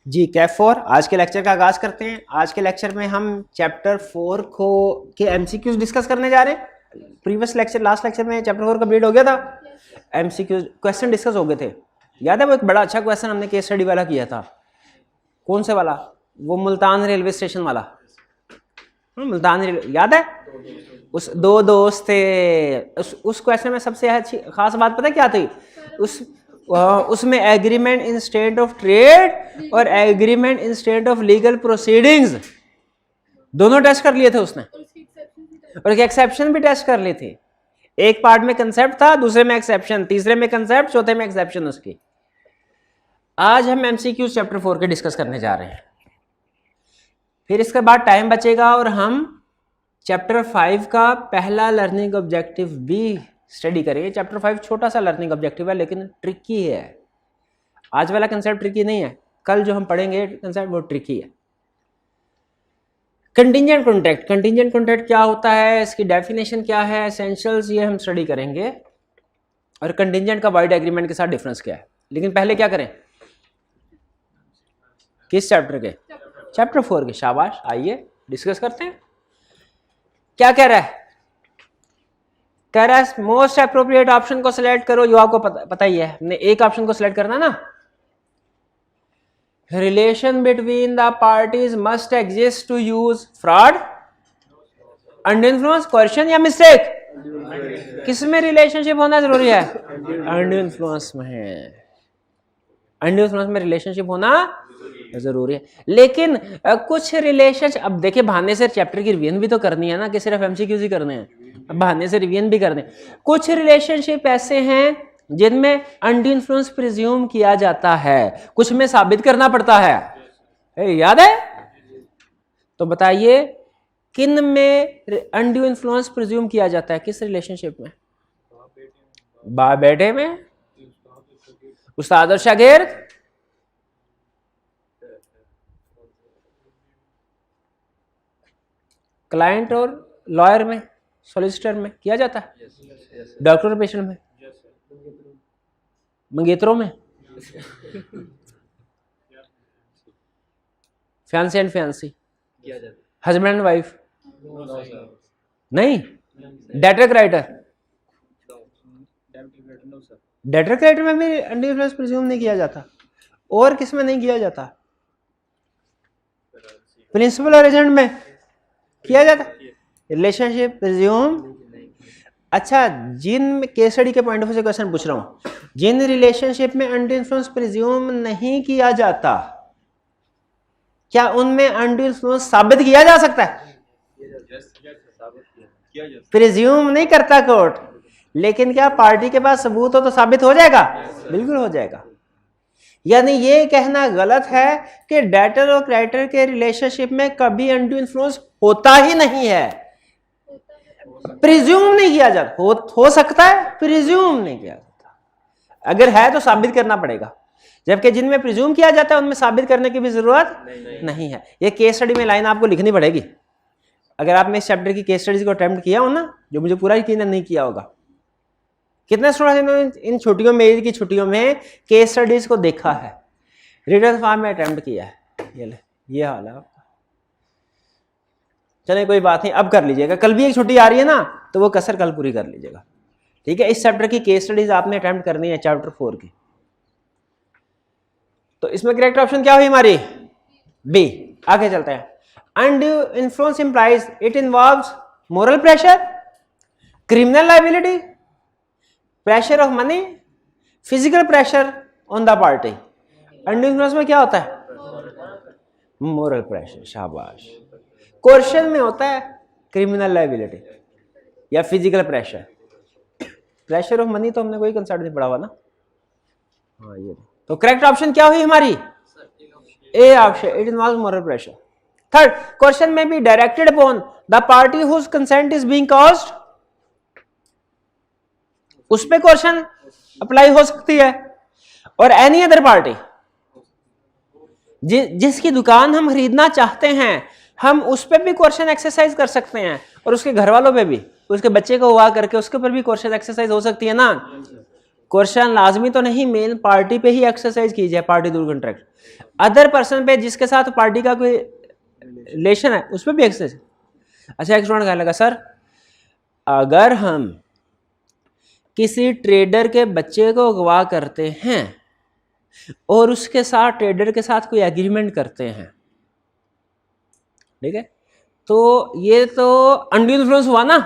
जी कैफ 4 आज के लेक्चर का आगाज करते हैं। आज के लेक्चर में हम चैप्टर 4 को के एमसीक्यूज डिस्कस करने जा रहे हैं। प्रीवियस लेक्चर लास्ट लेक्चर में चैप्टर 4 कंप्लीट हो गया था, एमसीक्यूज क्वेश्चन डिस्कस हो गए थे। याद है वो एक बड़ा अच्छा क्वेश्चन हमने केस स्टडी वाला किया था। कौन से वाला? वो मुल्तान रेलवे स्टेशन वाला। मुल्तान रेलवे याद है? उस दो दोस्त थे। उस क्वेश्चन में सबसे अच्छी खास बात पता क्या थी? उसमें agreement in state of trade और agreement in state of legal proceedings दोनों टेस्ट कर लिए थे उसने, और एक एक्सेप्शन भी टेस्ट कर लिए थे। एक पार्ट में कंसेप्ट था, दूसरे में एक्सेप्शन, तीसरे में कंसेप्ट, चौथे में एक्सेप्शन उसकी। आज हम एमसीक्यू चैप्टर 4 के डिस्कस करने जा रहे हैं। फिर इसके बाद टाइम बचेगा और हम चैप्टर 5 का पहला लर्निंग ऑब्जेक्टिव भी स्टडी करेंगे। चैप्टर 5 छोटा सा लर्निंग ऑब्जेक्टिव है लेकिन ट्रिकी है। आज वाला कंसेप्ट ट्रिकी नहीं है, कल जो हम पढ़ेंगे कंसेप्ट वो ट्रिकी है। कंटिंजेंट कॉन्ट्रैक्ट, कंटिंजेंट कॉन्ट्रैक्ट क्या होता है, इसकी डेफिनेशन क्या है, एसेंशियल्स, ये हम स्टडी करेंगे, और कंटिंजेंट का वाइड एग्रीमेंट के साथ डिफरेंस क्या है। लेकिन पहले क्या करें, किस चैप्टर के? चैप्टर 4 के। शाबाश, आइए डिस्कस करते हैं। क्या कह रहा है? कह रहा है मोस्ट अप्रोप्रिएट ऑप्शन को सिलेक्ट करो। जो आपको पता ही है, हमने एक ऑप्शन को सिलेक्ट करना ना। Relation between the parties must exist to use fraud, under influence, coercion या मिस्टेक। किसमें रिलेशनशिप होना जरूरी है? अंडर इन्फ्लुएंस में है। अंडर इन्फ्लुएंस में रिलेशनशिप होना जरूरी है। लेकिन कुछ रिलेशन, अब देखिए बहाने से चैप्टर की रिवीजन भी तो करनी है ना, कि सिर्फ एमसीक्यूज ही करने हैं, बहाने से रिवीजन भी करने। कुछ रिलेशनशिप ऐसे हैं जिनमें अंडर इन्फ्लुएंस प्रिज्यूम किया जाता है, कुछ में साबित करना पड़ता है। याद है? तो बताइए किन में अंडर इन्फ्लुएंस प्रिज्यूम किया जाता है? किस रिलेशनशिप में? बाप बेटे में, उस्ताद और शागिर्द, क्लाइंट और लॉयर में, सॉलिसिटर में किया जाता है, डॉक्टर और पेशेंट में, मंगेतरों में, fiance and fiancee, husband and wife, नहीं, डेटर क्राइटर, डेटर क्राइटर में भी अंडर इन्फ्लुएंस प्रिज्यूम नहीं किया जाता। और किस में नहीं किया जाता? प्रिंसिपल और एजेंट में किया जाता। Relationship presume. अच्छा, जिन केस स्टडी के पॉइंट ऑफ व्यू से क्वेश्चन पूछ रहा हूं, जिन रिलेशनशिप में अंडर इन्फ्लुएंस प्रिज्यूम नहीं किया जाता, क्या उनमें अंडर इन्फ्लुएंस साबित किया जा सकता है? प्रिज्यूम नहीं करता कोर्ट, लेकिन क्या पार्टी के पास सबूत हो तो साबित हो जाएगा? बिल्कुल हो जाएगा। यानी ये कहना गलत है कि डेटर और क्रेडिटर के रिलेशनशिप में कभी अंडर इन्फ्लुएंस होता ही नहीं है, प्रिज्यूम नहीं किया जाता। हो सकता है, प्रिज्यूम नहीं किया जाता। अगर है तो साबित करना पड़ेगा, जबकि जिनमें प्रिज्यूम किया जाता है उनमें साबित करने की भी जरूरत नहीं है। ये केस स्टडी में लाइन आपको लिखनी पड़ेगी। अगर आपने इस चैप्टर की केस स्टडीज को अटेम्प्ट किया हो ना, जो मुझे पूरा यकीन नहीं किया होगा, कितने स्टूडेंट्स इन छुट्टियों में, ईद की छुट्टियों में केस स्टडीज को देखा है, रिटन फॉर्म में अटेम्प्ट किया है? ये हाल है आपका। चले कोई बात नहीं, अब कर लीजिएगा। कल भी एक छुट्टी आ रही है ना, तो वो कसर कल पूरी कर लीजिएगा, ठीक है। इस चैप्टर की केस स्टडीज आपने अटेम्प्ट करनी है, चैप्टर 4 की। तो इसमें करेक्ट ऑप्शन क्या हुई हमारी? बी। आगे चलते हैं। Undue influence implies it involves moral pressure, criminal liability, pressure of money, physical pressure on the party. Under influence में क्या होता है? Moral pressure. शाबाश। कोर्शन में होता है क्रिमिनल लायबिलिटी या physical pressure. Pressure of money तो हमने कोई कंसेप्ट नहीं पढ़ा हुआ ना। हाँ, ये तो करेक्ट ऑप्शन क्या हुई हमारी? A option, it involves moral pressure. Third, question में B directed upon the party whose consent is being caused. उस पे क्वेश्चन अप्लाई हो सकती है, और एनी अदर पार्टी, जिसकी दुकान हम खरीदना चाहते हैं, हम उस पे भी क्वेश्चन एक्सरसाइज कर सकते हैं, और उसके घर वालों पे भी, उसके बच्चे को हुआ करके उसके ऊपर भी क्वेश्चन एक्सरसाइज हो सकती है ना। क्वेश्चन लाजमी तो नहीं मेन पार्टी पे ही एक्सरसाइज की जाए, party to contract. Other person पे जिसके साथ पार्टी का कोई रिलेशन है उस पर भी एक्सरसाइज। अच्छा एक स्टूडेंट कहने लगा सर अगर हम किसी ट्रेडर के बच्चे को अगवा करते हैं और उसके साथ ट्रेडर के साथ कोई एग्रीमेंट करते हैं, ठीक है, तो ये तो अनड्यू इन्फ्लुएंस हुआ ना।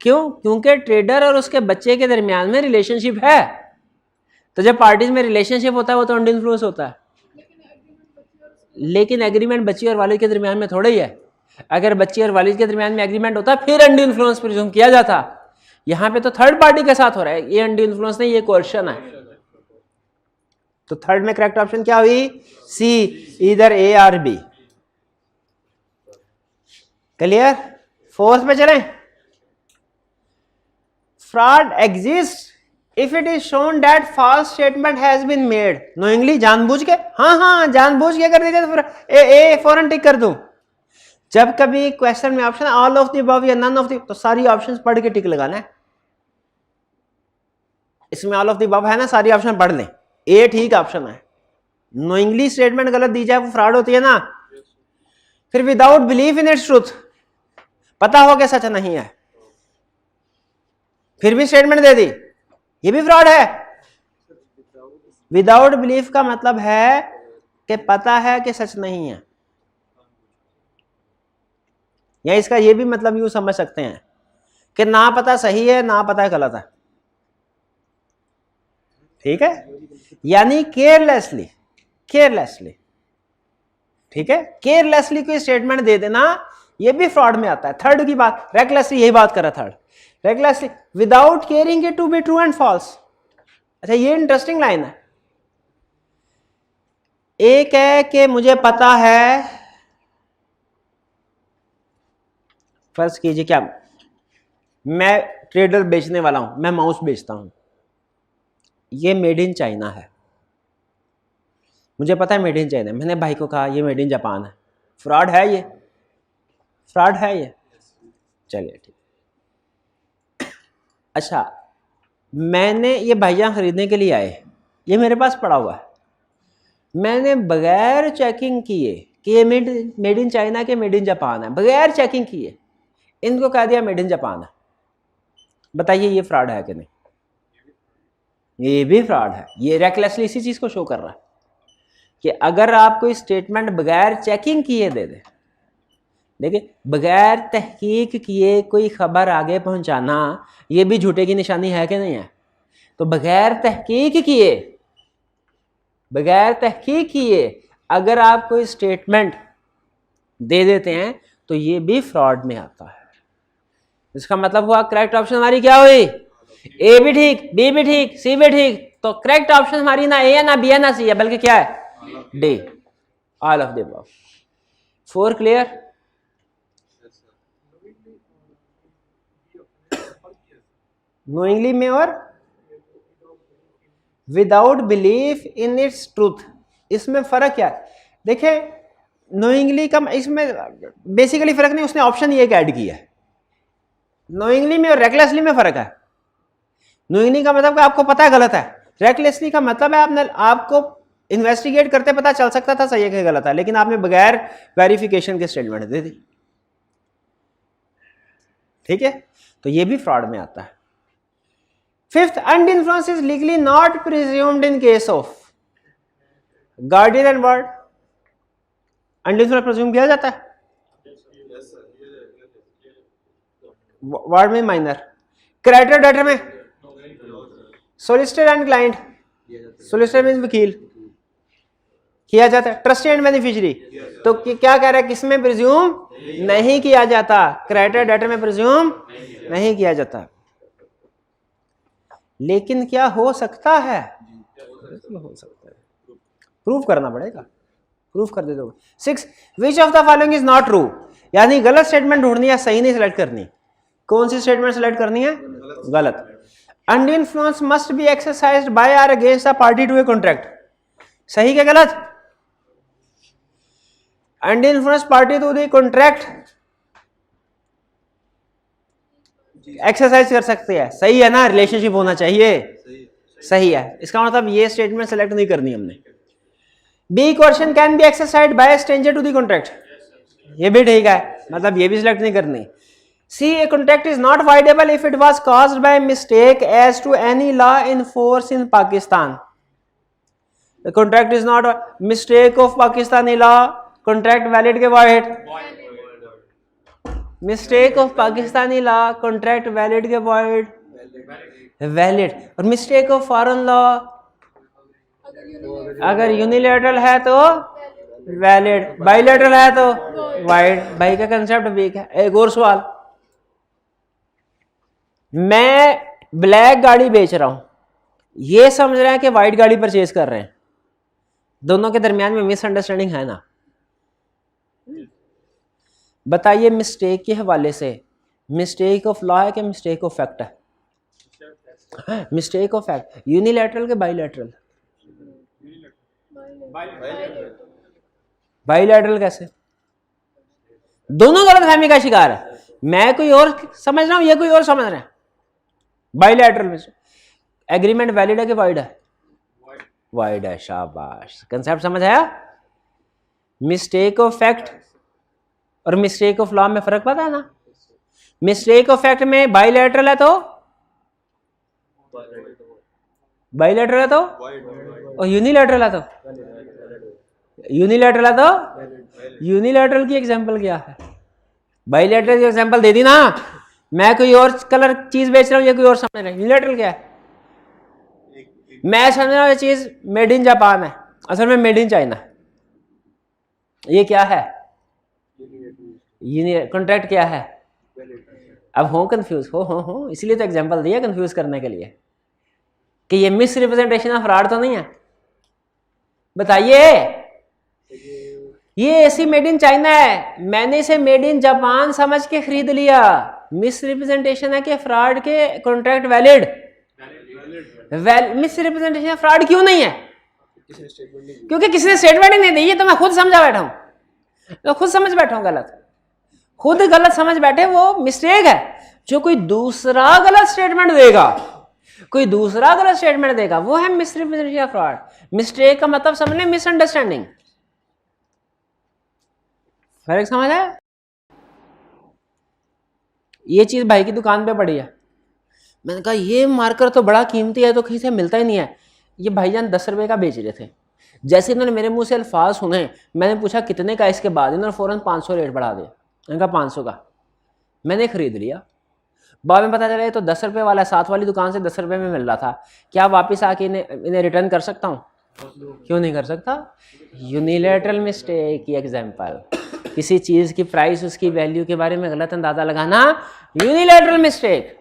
क्यों? क्योंकि ट्रेडर और उसके बच्चे के दरमियान में रिलेशनशिप है, तो जब पार्टीज में रिलेशनशिप होता है वो तो अनड्यू इन्फ्लुएंस होता है। लेकिन एग्रीमेंट बच्ची और वालिद के दरमियान में थोड़ा ही है। अगर बच्ची और वालिद के दरमियान में एग्रीमेंट होता फिर अनड्यू इन्फ्लुएंस प्रिज्यूम किया जाता। यहाँ पे तो थर्ड पार्टी के साथ हो रहा है, ये अनड्यू इन्फ्लुएंस नहीं, ये कोर्शन है। तो थर्ड में करेक्ट ऑप्शन क्या हुई? सी, इधर ए और बी। क्लियर? फोर्थ पे चलें। Fraud exist if it is shown that false statement has been made knowingly, जानबूझ के। हाँ जानबूझ के कर दीजिए तो फिर ए फौरन टिक कर दूं। जब कभी क्वेश्चन में option all of the above या नन ऑफ द, तो सारी ऑप्शंस पढ़ के टिक लगाना है। इसमें ऑल ऑफ द अबव है ना, सारी ऑप्शन पढ़ लें, ए ठीक ऑप्शन है। नोइंगली स्टेटमेंट गलत दी जाए वो फ्रॉड होती है ना। फिर without belief in its truth, पता हो कि सच नहीं है फिर भी स्टेटमेंट दे दी, ये भी फ्रॉड है। विदाउट बिलीफ का मतलब है कि पता है कि सच नहीं है, या इसका ये भी मतलब यूं समझ सकते हैं कि ना पता सही है ना पता गलत है, ठीक है। यानी केयरलेसली, ठीक है, केयरलेसली कोई स्टेटमेंट दे देना ये भी फ्रॉड में आता है। थर्ड की बात, रेकलेसली, यही बात कर रहा third, recklessly without caring it to be true and false. अच्छा ये इंटरेस्टिंग लाइन है। एक है कि मुझे पता है, फर्ज कीजिए क्या मैं ट्रेडर बेचने वाला हूं, मैं माउस बेचता हूं, ये मेड इन चाइना है, मुझे पता है मेड इन चाइना, मैंने भाई को कहा ये मेड इन जापान है। फ्रॉड है ये? फ्रॉड है ये? चलिए ठीक। अच्छा मैंने ये भाइयाँ खरीदने के लिए आए, ये मेरे पास पड़ा हुआ है, मैंने बगैर चेकिंग किए कि ये मेड इन चाइना के मेड इन जापान है, बगैर चेकिंग किए इनको कह दिया मेड इन जापान है। बताइए ये फ्रॉड है कि नहीं? ये भी फ्रॉड है। ये रेकलेसली इसी चीज को शो कर रहा है कि अगर आप कोई स्टेटमेंट बगैर चेकिंग किए दे दे, देखिए बगैर तहकीक किए कोई खबर आगे पहुंचाना ये भी झूठे की निशानी है कि नहीं है? तो बगैर तहकीक किए अगर आप कोई स्टेटमेंट दे देते हैं तो ये भी फ्रॉड में आता है। इसका मतलब हुआ करेक्ट ऑप्शन हमारी क्या हुई? ए भी ठीक, बी भी ठीक, सी भी ठीक। तो करेक्ट ऑप्शन हमारी ना ए है ना बी है ना सी है, बल्कि क्या है? D, all of the above. 4 clear? Knowingly में और without belief in its truth, इसमें फर्क क्या है? देखिए नोइंगली का इसमें बेसिकली फर्क नहीं, उसने ऑप्शन ये ऐड किया है। नोइंगली में और रेकलेसली में फर्क है। नोइंगली का मतलब कि आपको पता है गलत है, रेकलेसली का मतलब है आपको इन्वेस्टिगेट करते पता चल सकता था सही है कि गलत है, लेकिन आपने बगैर वेरिफिकेशन के स्टेटमेंट दे दी, ठीक है। तो ये भी फ्रॉड में आता है। Fifth, undue influence is legally not presumed in case of guardian and word. Undue influence presume किया जाता है वर्ड में माइनर, क्रेडिटर डेटर में, solicitor and client, solicitor means वकील, किया जाता है। ट्रस्टी एंड बेनिफिशियरी, तो क्या कह रहा है किसमें प्रिज्यूम नहीं किया जाता? क्रेडिटर डेटर में प्रिज्यूम नहीं किया जाता। लेकिन क्या हो सकता है? हो सकता है, प्रूफ करना पड़ेगा, प्रूफ कर दे दो। 6, विच of the following is not true, यानी गलत स्टेटमेंट ढूंढनी है, सही नहीं सिलेक्ट करनी। कौन सी स्टेटमेंट सिलेक्ट करनी है? गलत। Undue influence must be exercised by और against the party to a contract, सही क्या गलत? Undue influence party to the contract, exercise कर सकते हैं, सही है ना, रिलेशनशिप होना चाहिए, सही है। इसका मतलब ये स्टेटमेंट सेलेक्ट नहीं करनी हमने। B question can be exercised by stranger to the contract, ये भी ठीक है, मतलब ये भी सिलेक्ट नहीं करनी। C a contract is not voidable if it was caused by mistake as to any law in force in Pakistan. The contract is not a mistake of Pakistani law, contract valid के void, mistake of Pakistani law, contract valid के void, valid, और mistake of foreign law अगर unilateral है तो valid, bilateral है तो void। भाई का कंसेप्ट वीक है। एक और सवाल, मैं ब्लैक गाड़ी बेच रहा हूं, ये समझ रहे हैं कि व्हाइट गाड़ी परचेज कर रहे हैं, दोनों के दरमियान में मिसअंडरस्टैंडिंग है ना। बताइए मिस्टेक के हवाले से मिस्टेक ऑफ लॉ है कि मिस्टेक ऑफ फैक्ट है? मिस्टेक ऑफ फैक्ट, यूनिलैटरल के बाइलैटरल? बाइलैटरल कैसे? दोनों गलतफहमी का शिकार है, मैं कोई और समझ रहा हूं, ये कोई और समझ रहे हैं। बाइलैटरल में एग्रीमेंट वैलिड है कि वाइड है? वाइड है, शाबाश, कंसेप्ट समझ आया। मिस्टेक ऑफ फैक्ट और मिस्टेक ऑफ लॉ में फर्क पता है ना? मिस्टेक ऑफ फैक्ट में बाइलैटरल है तो बाइलैटरल है तो, और यूनिलैटरल है तो यूनिलैटरल है तो यूनिलैटरल की एग्जांपल क्या है? बाइलैटरल की एग्जांपल दे दी ना, मैं कोई और कलर चीज बेच रहा हूं, ये कोई और समझ रहा है। यूनिलैटरल क्या है? मैं समझ रहा हूं ये चीज मेड इन जापान है, असल में मेड इन चाइना है, ये क्या है? कॉन्ट्रैक्ट क्या है? अब हो कंफ्यूज हो, इसलिए तो एग्जांपल दिया कंफ्यूज करने के लिए कि ये मिस रिप्रेजेंटेशन ऑफ फ्रॉड तो नहीं है। बताइए, ये ऐसी मेड इन चाइना है, मैंने इसे मेड इन जापान समझ के खरीद लिया, मिस रिप्रेजेंटेशन है कि फ्रॉड के contract valid? Miss representation fraud क्यों नहीं है? क्योंकि किसी ने स्टेटमेंट ही नहीं दी, ये तो मैं खुद समझा बैठा हूं, तो खुद समझ बैठा हूं गलत, खुद गलत समझ बैठे, वो मिस्टेक है। जो कोई दूसरा गलत स्टेटमेंट देगा, कोई दूसरा गलत स्टेटमेंट देगा, वो है मिस रिप्रेजेंटेशन फ्रॉड। मिस्टेक का मतलब समझने मिसअंडरस्टैंडिंग, फर्क समझ आया? ये चीज भाई की दुकान पे पड़ी है, मैंने कहा ये मार्कर तो बड़ा कीमती है, तो कहीं से मिलता ही नहीं है। ये भाईजान 10 रुपए का बेच रहे थे, जैसे इन्होंने मेरे मुंह से अल्फाज सुने, मैंने पूछा कितने का, इसके बाद इन्होंने फौरन 500 रेट बढ़ा दिया। मैंने कहा 500 का, मैंने खरीद लिया। बाद में पता चला ये तो 10 रुपये वाला, साथ वाली दुकान से 10 रुपये में मिल रहा था। क्या वापस आके इन्हें रिटर्न कर सकता हूँ? क्यों नहीं कर सकता? यूनिलैटरल मिस्टेक की एग्जांपल, किसी चीज की प्राइस, उसकी वैल्यू के बारे में गलत अंदाजा लगाना, यूनिलैटरल मिस्टेक।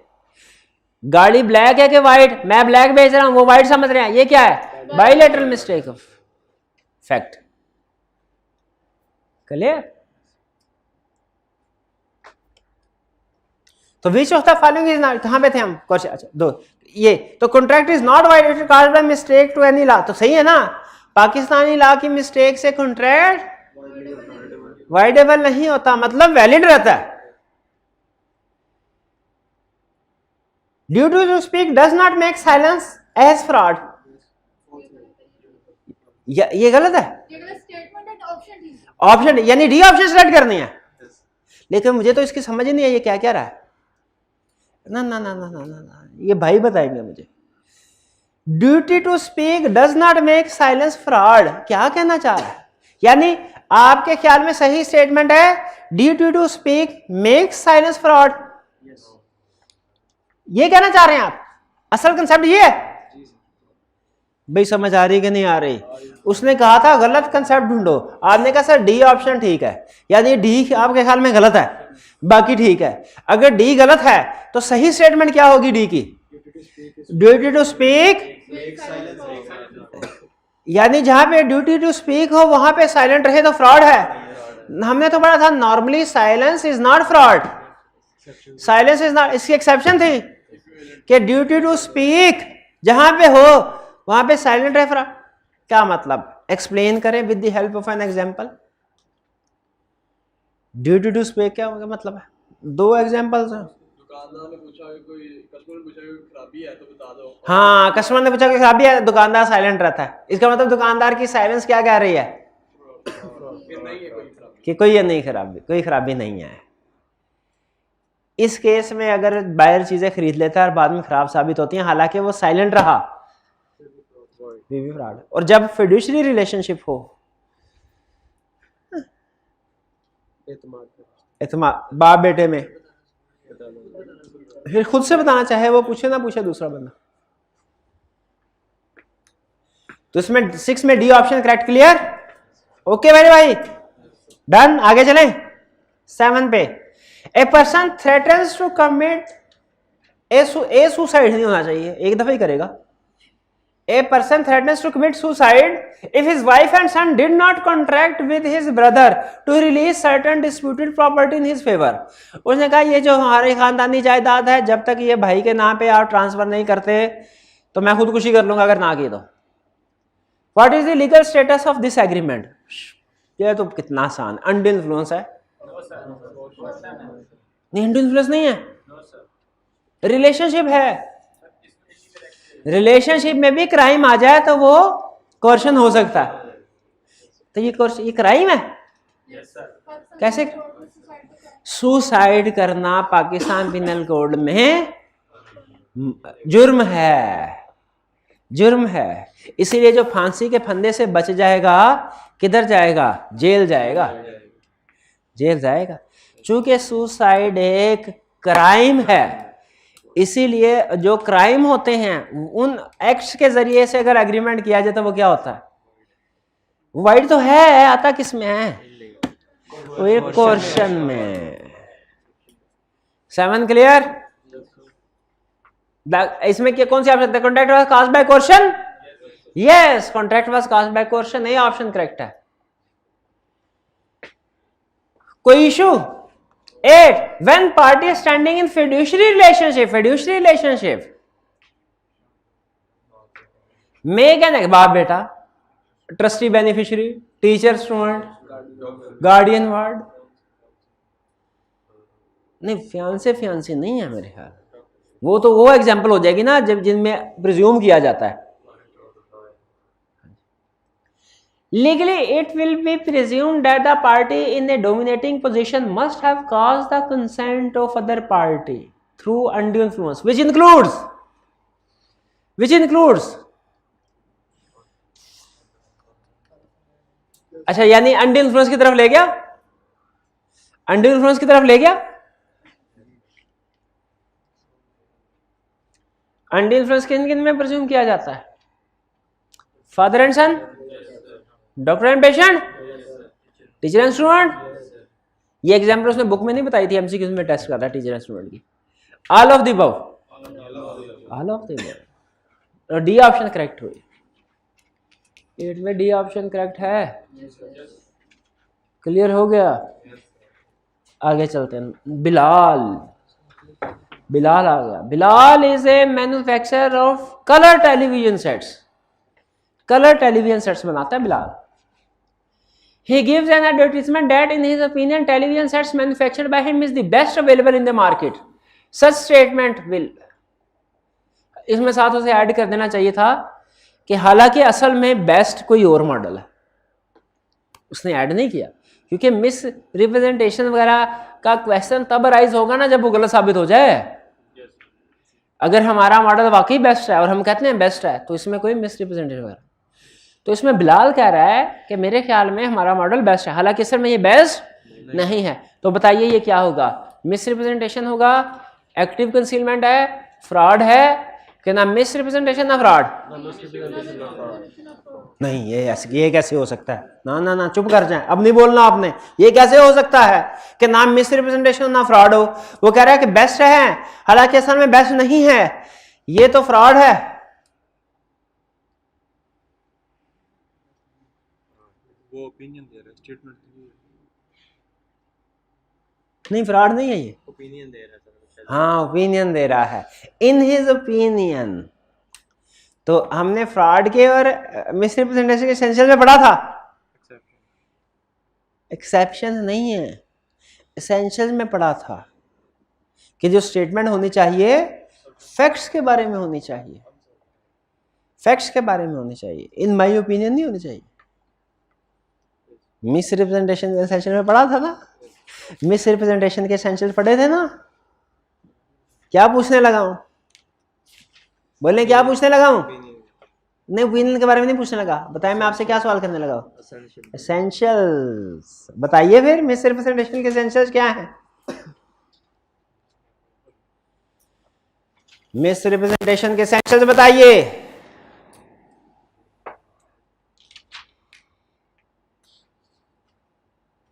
गाड़ी ब्लैक है कि वाइट, मैं ब्लैक बेच रहा हूं, वो वाइट समझ रहे हैं, ये क्या है? Bilateral mistake of fact. Clear? तो which of the following is not, कहां पे थे हम? क्वेश्चन, अच्छा दो, ये तो contract is not voidable caused by mistake to any law, तो सही है ना? पाकिस्तानी लॉ की मिस्टेक से कॉन्ट्रैक्ट वाइडेबल नहीं होता, मतलब वैलिड रहता है। Duty speak does not make silence as fraud, ये गलत है, ऑप्शन यानी डी ऑप्शन सेलेक्ट करनी है। लेकिन मुझे तो इसकी समझ ही नहीं है ये क्या क्या रहा है। ना ना ना ना ना ना, ये भाई बताएंगे मुझे। Duty to speak does not make silence fraud, क्या कहना चाह रहा है? यानी आपके ख्याल में सही स्टेटमेंट है duty to speak make silence fraud, ये कहना चाह रहे हैं आप? असल कंसेप्ट ये है भाई, समझ आ रही कि नहीं आ रही? उसने कहा था गलत कंसेप्ट ढूंढो, आपने कहा सर डी ऑप्शन ठीक है, यानी डी आपके ख्याल में गलत है, बाकी ठीक है। अगर डी गलत है तो सही स्टेटमेंट क्या होगी डी की? ड्यूटी टू स्पीक, यानी जहां पे ड्यूटी टू स्पीक हो वहां पे साइलेंट रहे तो फ्रॉड है। हमने तो पढ़ा था normally silence is not fraud, silence is not, इसकी एक्सेप्शन थी कि ड्यूटी टू स्पीक जहां पे हो वहां पे साइलेंट रहे फ्रॉड। क्या मतलब? एक्सप्लेन करें with the help of an example. Duty to speak क्या मतलब है? दो एग्जांपल्स हैं। दुकानदार ने पूछा कि कोई कस्टमर ने पूछा कि खराबी है तो बता दो। हाँ, कस्टमर ने पूछा कि खराबी है, दुकानदार साइलेंट रहता है। इसका मतलब दुकानदार की साइलेंस क्या कह रही है कि नहीं है कोई खराबी, कि कोई नहीं खराबी, कोई खराबी नहीं है। इस केस में अगर बायर चीजें खरीद लेता है और बाद में खराब साबित होती हैं, हालांकि वो साइलेंट रहा, ये भी फ्रॉड है। और जब फिड्यूशरी रिलेशनशिप हो, एतमाद बाप बेटे में, फिर खुद से बताना चाहे वो पूछे ना पूछे दूसरा बंदा। तो इसमें 6 में D option correct. Clear? Okay मेरे भाई, डन। आगे चलें 7 पे। A person threatens to commit a suicide नहीं होना चाहिए, एक दफा ही करेगा। A person threatens to commit suicide if his wife and son did not contract with his brother to release certain disputed property in his favour. उसने कहा ये जो हमारी खानदानी जायदाद है, जब तक ये भाई के नाम पे आप ट्रांसफर नहीं करते तो मैं खुदकुशी कर लूंगा अगर ना की तो। What is the legal status of this agreement? ये तो कितना आसान, अंडर इन्फ्लुएंस है। नहीं, अंडर इन्फ्लुएंस नहीं है, रिलेशनशिप है। रिलेशनशिप में भी क्राइम आ जाए तो वो कोर्शन हो सकता है। तो ये क्राइम है? कैसे? सुसाइड करना पाकिस्तान पिनल कोड में जुर्म है, जुर्म है। इसीलिए जो फांसी के फंदे से बच जाएगा किधर जाएगा? जेल जाएगा, जेल जाएगा। चूंकि सुसाइड एक क्राइम है, इसीलिए जो क्राइम होते हैं उन एक्ट्स के जरिए से अगर एग्रीमेंट किया जाए तो वो क्या होता है? वाइड तो है, आता किस में है? वो कोर्शन में। 7 क्लियर? इसमें क्या कौन सी option? Contract was caused by coercion. Yes, contract was caused by coercion, ये ऑप्शन करेक्ट है। कोई issue? 8 when party is standing in fiduciary relationship, fiduciary relationship में क्या है? बाप बेटा, trustee beneficiary, teacher student, guardian ward. नहीं, फियांसे फियांसी नहीं है मेरे ख्याल। वो तो वो एग्जांपल हो जाएगी ना जब जिनमें प्रिज्यूम किया जाता है। Legally, it will be presumed that the party in a dominating position must have caused the consent of other party through undue influence, which includes अच्छा, यानी undue influence की तरफ ले गया, undue influence की तरफ ले गया। undue influence किन किन में प्रिज्यूम किया जाता है? Father and son, doctor and patient, teacher and student. ये एग्जांपल उसने बुक में नहीं बताई थी, एमसीक्यूज में टेस्ट कर रहा है टीचर एंड स्टूडेंट की। All of the above, all of the above. और डी ऑप्शन करेक्ट हुई। 8 में डी ऑप्शन करेक्ट है। क्लियर हो गया? आगे चलते हैं। बिलाल, बिलाल आ गया। Bilal is a manufacturer of colour television sets, colour television sets बनाता है Bilal. He gives an advertisement that in his opinion television sets manufactured by him is the best available in the market. Such statement will, इसमें साथ उसे add कर देना चाहिए था कि हालांकि असल में बेस्ट कोई और मॉडल है, उसने ऐड नहीं किया क्योंकि मिस रिप्रेजेंटेशन वगैरह का क्वेश्चन तब अराइज होगा ना जब वो गलत साबित हो जाए। अगर हमारा मॉडल वाकई बेस्ट है और हम कहते हैं बेस्ट है तो इसमें कोई मिस रिप्रेजेंटेशन वगैरह। तो इसमें बिलाल कह रहा है कि मेरे ख्याल में हमारा मॉडल बेस्ट है, हालांकि असल में ये बेस्ट नहीं है। तो बताइए ये क्या होगा? मिस रिप्रेजेंटेशन होगा, एक्टिव कंसीलमेंट है, फ्रॉड है कि ना? मिस रिप्रेजेंटेशन ना फ्रॉड? नहीं, ये कैसे हो सकता है? ना ना ना, चुप कर जाए, अब नहीं बोलना आपने। ये कैसे हो सकता है कि ना मिस रिप्रेजेंटेशन ना फ्रॉड हो? वो कह रहा है कि बेस्ट है, हालांकि असल में बेस्ट नहीं है, ये तो फ्रॉड है। वो ओपिनियन दे रहा है, स्टेटमेंट नहीं, फ्रॉड नहीं है, ये ओपिनियन दे रहा है। हाँ, ओपिनियन दे रहा है, इन हिज ओपिनियन। तो हमने फ्रॉड के और मिसरिप्रेजेंटेशन के एसेंशियल में पढ़ा था। एक्सेप्शन नहीं है, एसेंशियल में पढ़ा था कि जो स्टेटमेंट होनी चाहिए फैक्ट्स के बारे में होनी चाहिए, फैक्ट्स के बारे में होनी चाहिए, इन माय ओपिनियन नहीं होनी चाहिए। मिस रिप्रेजेंटेशन के एसेंशियल में पढ़ा था ना, मिस रिप्रेजेंटेशन के एसेंशियल पढ़े थे ना। क्या पूछने लगा हूं, बोले क्या पूछने लगा हूं? नहीं, ओपिनियन के बारे में नहीं पूछने लगा। बताइए मैं आपसे क्या सवाल करने लगा हूं? एसेंशियल्स बताइए फिर, मिस रिप्रेजेंटेशन के एसेंशियल्स क्या हैं? मिस रिप्रेजेंटेशन के एसेंशियल्स बताइए।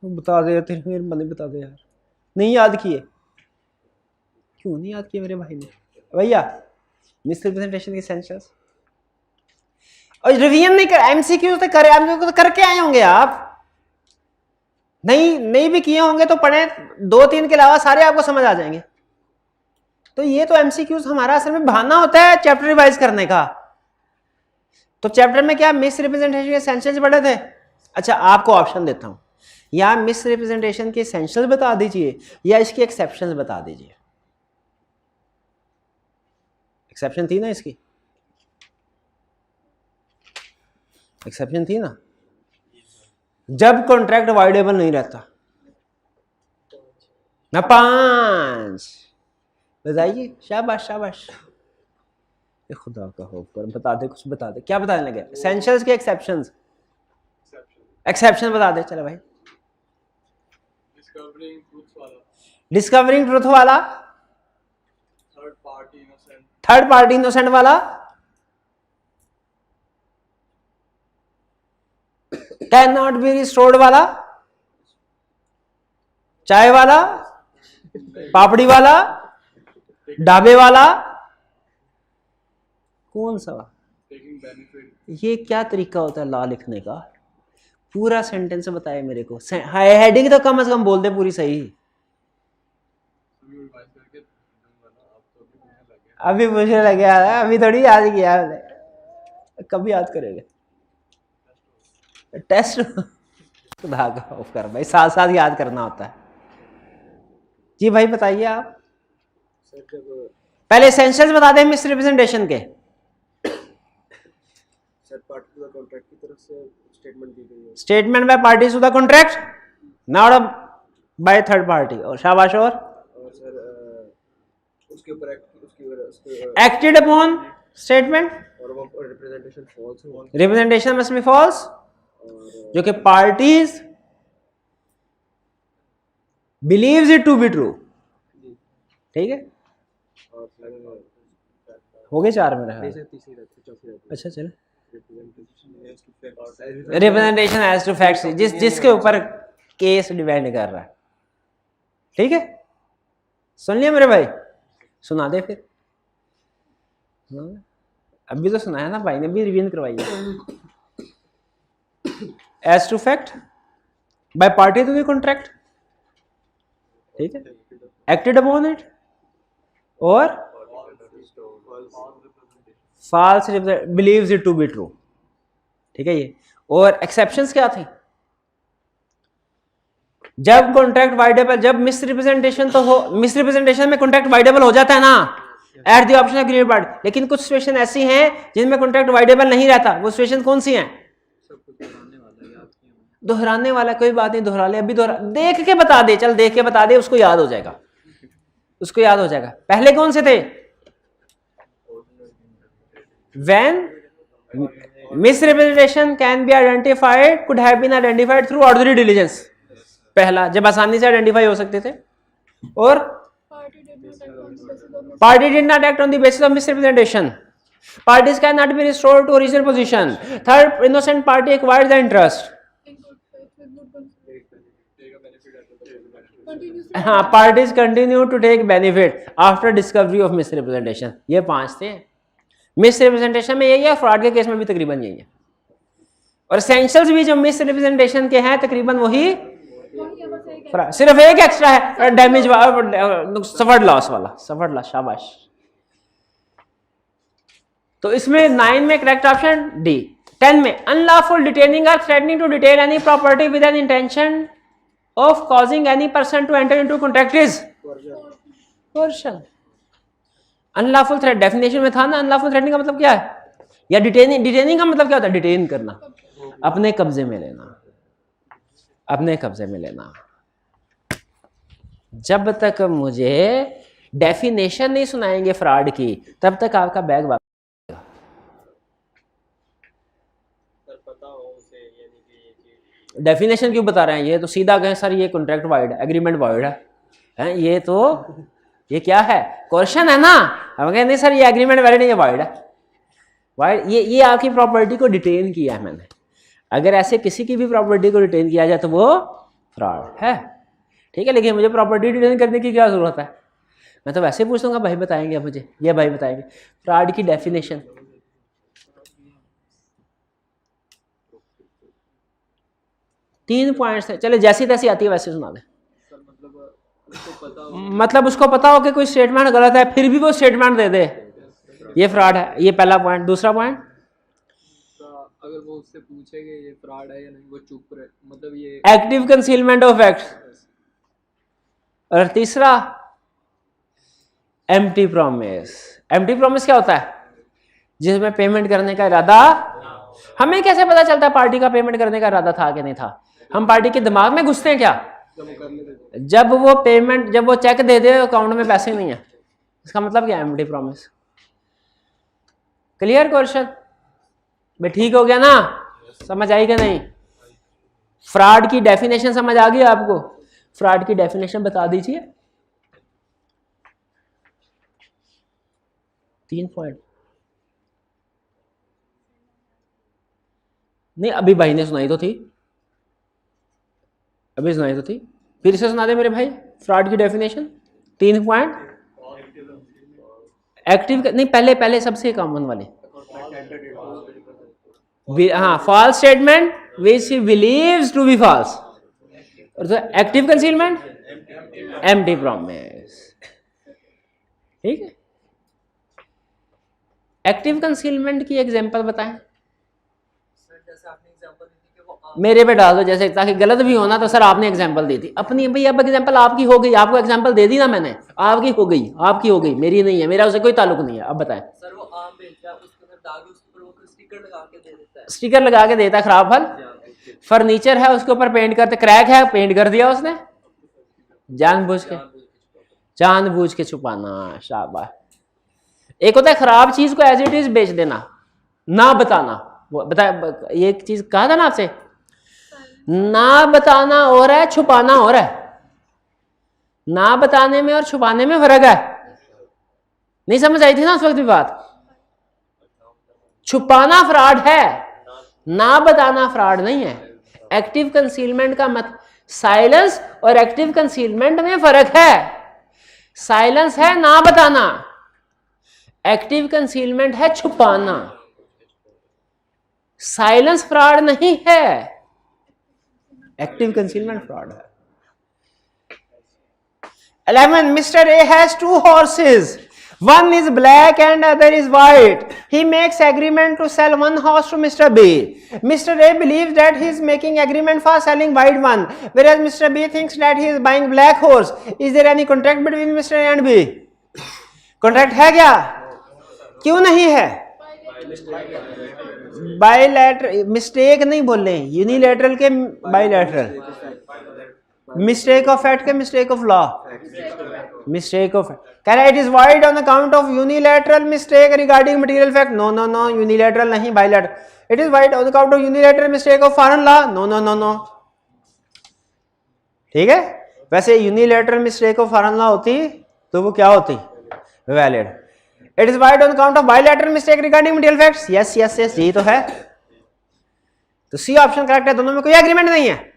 बता दे तेरे, मेरे मन बता दे यार, नहीं याद किए? क्यों नहीं याद किए मेरे भाई ने? भैया मिस रिप्रेजेंटेशन के एसेंशियल्स, और रिवीजन नहीं कर, एमसीक्यू तो करे, एमसीक्यू तो करके आए होंगे आप, नहीं भी किए होंगे तो पढ़े, 2-3 के अलावा सारे आपको समझ आ जाएंगे। तो ये तो एमसीक्यूज हमारा असल में बहाना होता है चैप्टर रिवाइज करने का। तो चैप्टर में क्या मिस रिप्रेजेंटेशन के एसेंशियल्स पढ़े थे? अच्छा आपको ऑप्शन देता हूं, या मिस रिप्रेजेंटेशन के एसेंशियल्स बता दीजिए या इसकी एक्सेप्शंस बता दीजिए। एक्सेप्शन थी ना इसकी, एक्सेप्शन थी ना, जब कॉन्ट्रैक्ट वाइडेबल नहीं रहता ना। 5 बताइए, शाबाश शाबाश, खुदा का खौफ कर, बता दे कुछ, बता दे क्या बताने लगे? एसेंशियल्स के एक्सेप्शंस, एक्सेप्शन बता दे। चलो भाई, डिस्कवरिंग ट्रूथ वाला, थर्ड पार्टी इनोसेंट वाला, कैन नॉट बी रिस्टोर्ड वाला, चाय वाला, पापड़ी वाला, ढाबे वाला, कौन सा? ये क्या तरीका होता है लॉ लिखने का? पूरा सेंटेंस बताए मेरे को, हेडिंग तो कम से कम बोल दे पूरी सही। अभी पूछने लगे, अभी थोड़ी याद किया, कभी याद करेंगे टेस्ट। खुदा का खौफ कर भाई, साथ साथ याद करना होता है। जी भाई बताइए आप, पहले एसेंशियल्स बता दें मिस रिप्रेजेंटेशन के। कॉन्ट्रैक्ट की तरफ से स्टेटमेंट दी गई है, statement by parties to the contract, not by third party. और शाबाश, और सर उसके ऊपर एक्टेड अपॉन स्टेटमेंट, और वो रिप्रेजेंटेशन फॉल्स है, रिप्रेजेंटेशन मस्ट बी फॉल्स, जो कि parties believes it to be true. ठीक है, हो गए 4 मेरे ख्याल। अच्छा चलो, रिप्रेजेंटेशन एज टू फैक्ट्स, जिसके ऊपर केस डिपेंड कर रहा है। ठीक है, सुन लिया मेरे भाई? सुना दे फिर। अभी तो सुनाया ना भाई ने, भी रिवीजन करवाई है। As to fact by party to the contract, ठीक है, एक्टेड अपॉन इट, और false believes it to be true. ठीक है ये, और एक्सेप्शंस क्या थी? जब कॉन्ट्रैक्ट वाइडेबल, जब मिस रिप्रेजेंटेशन तो हो, मिस रिप्रेजेंटेशन में कॉन्ट्रैक्ट वाइडेबल हो जाता है ना at the option of aggrieved party, लेकिन कुछ सिचुएशन ऐसी हैं जिनमें कॉन्ट्रैक्ट वाइडेबल नहीं रहता। वो सिचुएशन कौन सी हैं? दोहराने वाला, कोई बात नहीं, दोहरा ले, अभी दोहरा, देख के बता दे, चल देख के बता दे, उसको याद हो जाएगा, उसको याद हो जाएगा। पहले कौन से थे? When misrepresentation can be identified, could have been identified through ordinary diligence. पहला, जब आसानी से आइडेंटिफाई हो सकते थे। और party did not act on the basis of misrepresentation, parties can not be restored to original position, third innocent party acquired the interest. हाँ, parties continue to take benefit after discovery of misrepresentation. ये 5 थे। Miss representation में यही है, fraud के case में भी तकरीबन यही है, और एसेंशियल्स भी जो मिस रिप्रेजेंटेशन के हैं तकरीबन वही, सिर्फ एक एक्स्ट्रा है, डैमेज सफर्ड लॉस वाला, सफर्ड लॉस। शाबाश। तो इसमें 9 में करेक्ट ऑप्शन डी। 10 में अनलॉफुल डिटेनिंग और threatening to detain any property with an intention of causing any person to enter into contract is coercion. Unlawful threat definition में था ना, अनलॉफुल थ्रेटनिंग का मतलब क्या है, या डिटेनिंग का मतलब क्या होता है, डिटेन करना, अपने कब्जे में लेना, अपने कब्जे में लेना। जब तक मुझे डेफिनेशन नहीं सुनाएंगे फ्रॉड की, तब तक आपका बैग वापस। सर पता हो उसे, यानी कि ये चीज डेफिनेशन क्यों बता रहे हैं, ये तो सीधा कहें सर ये कॉन्ट्रैक्ट वाइड है, एग्रीमेंट वाइड है, हैं ये तो ये क्या है, क्वेश्चन है ना। हम कहें नहीं सर ये एग्रीमेंट वैलिड नहीं है, वाइड है, वाइड। ये आपकी प्रॉपर्टी को डिटेन किया है मैंने। अगर ऐसे किसी की भी प्रॉपर्टी को डिटेन किया जाए तो वो फ्रॉड है, ठीक है। लेकिन मुझे प्रॉपर्टी डिटेन करने की क्या जरूरत है, मैं तो वैसे पूछ लूंगा भाई बताएंगे मुझे, ये भाई बताएंगे फ्रॉड की डेफिनेशन। तीन पॉइंट्स है, चले जैसी तैसी आती है वैसे सुना दे। सर मतलब उसको पता हो, मतलब उसको पता हो कि कोई स्टेटमेंट गलत है फिर भी वो स्टेटमेंट दे दे, ये फ्रॉड है। ये पहला पॉइंट। दूसरा पॉइंट, अगर वो उससे पूछेंगे ये फ्रॉड है या नहीं, वो चुप रहे, मतलब ये एक्टिव कंसीलमेंट ऑफ फैक्ट्स। और तीसरा एम्प्टी प्रॉमिस। एम्प्टी प्रॉमिस क्या होता है, जिसमें पेमेंट करने का इरादा, हमें कैसे पता चलता है पार्टी का पेमेंट करने का इरादा था कि नहीं था, हम पार्टी के दिमाग में घुसते हैं क्या, जब वो पेमेंट, जब वो चेक दे दे अकाउंट में पैसे नहीं है, इसका मतलब क्या है, एम्प्टी प्रॉमिस। क्लियर क्वेश्चन भाई, ठीक हो गया ना, समझ आई कि नहीं। फ्रॉड की डेफिनेशन समझ आ गई आपको, फ्रॉड की डेफिनेशन बता दीजिए। 3 पॉइंट नहीं, अभी भाई ने सुनाई तो थी, अभी सुनाई तो थी, फिर से सुना दे मेरे भाई। फ्रॉड की डेफिनेशन 3 पॉइंट। एक्टिव नहीं, पहले सबसे कॉमन वाले, हाँ, false statement which he believes to be false, और एक्टिव कंसीलमेंट, एम्प्टी प्रॉमिस, ठीक है। एक्टिव कंसीलमेंट की एग्जांपल बताएं मेरे पे डाल दो, जैसे ताकि गलत भी होना तो सर आपने एग्जांपल दी थी अपनी, भाई अब एग्जांपल आपकी हो गई, आपको एग्जांपल दे दी ना मैंने, आपकी हो गई, आपकी हो गई, मेरी नहीं है, मेरा उससे कोई ताल्लुक नहीं है। अब बताएं। सर वो आम बेचता है, उसके अंदर दाग है, उसके ऊपर वो स्टिकर लगा के दे देता है, स्टिकर लगा के देता है, खराब फल। फर्नीचर है उसके ऊपर पेंट करते, क्रैक है पेंट कर दिया उसने, जानबूझ के छुपाना, शाबाश। एक होता है खराब चीज को एज इट इज बेच देना, ना बताना, वो बता, ये चीज कहा था ना आपसे, ना बताना और है, छुपाना और है। ना बताने में और छुपाने में फर्क है, नहीं समझ आई थी ना उस वक्त भी बात। छुपाना फ्रॉड है, ना बताना फ्रॉड नहीं है। एक्टिव कंसीलमेंट का मत, साइलेंस और एक्टिव कंसीलमेंट में फर्क है। साइलेंस है ना बताना, एक्टिव कंसीलमेंट है छुपाना। साइलेंस फ्रॉड नहीं है, एक्टिव कंसीलमेंट फ्रॉड है। 11. Mr. A has 2 horses. One is black and other is white. He makes agreement to sell one horse to Mr. B. Mr. A believes that he is making agreement for selling white one, whereas Mr. B thinks that he is buying black horse. Is there any contract between Mr. A and B? Contract है क्या? क्यों नहीं है? Bilateral, mistake नहीं बोल रहे, unilateral के bilateral, mistake of fact के mistake of law, mistake of कह रहा है it is void on account of unilateral mistake regarding material fact. No no no, unilateral नहीं, bilateral. It is void on account of unilateral mistake of foreign law. No no no no, ठीक है। वैसे unilateral mistake of foreign law होती तो वो क्या होती, valid. It is void on account of bilateral mistake regarding material facts. Yes yes yes, यही तो है। तो सी ऑप्शन करेक्ट है, दोनों में कोई एग्रीमेंट नहीं है।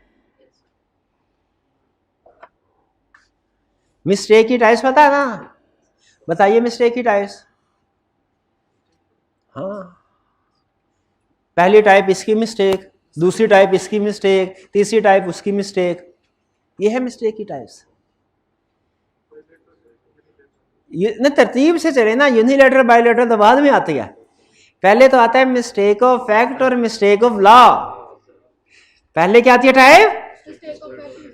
मिस्टेक की टाइप्स पता है ना, बताइए मिस्टेक की टाइप्स। हाँ, पहली टाइप इसकी मिस्टेक, दूसरी टाइप इसकी मिस्टेक, तीसरी टाइप उसकी मिस्टेक, ये है मिस्टेक की टाइप्स। ये न तरतीब से चले ना, यूनिलैटरल बाइलैटरल तो बाद में आती है, पहले तो आता है मिस्टेक ऑफ फैक्ट और मिस्टेक ऑफ लॉ। पहले क्या आती है टाइप,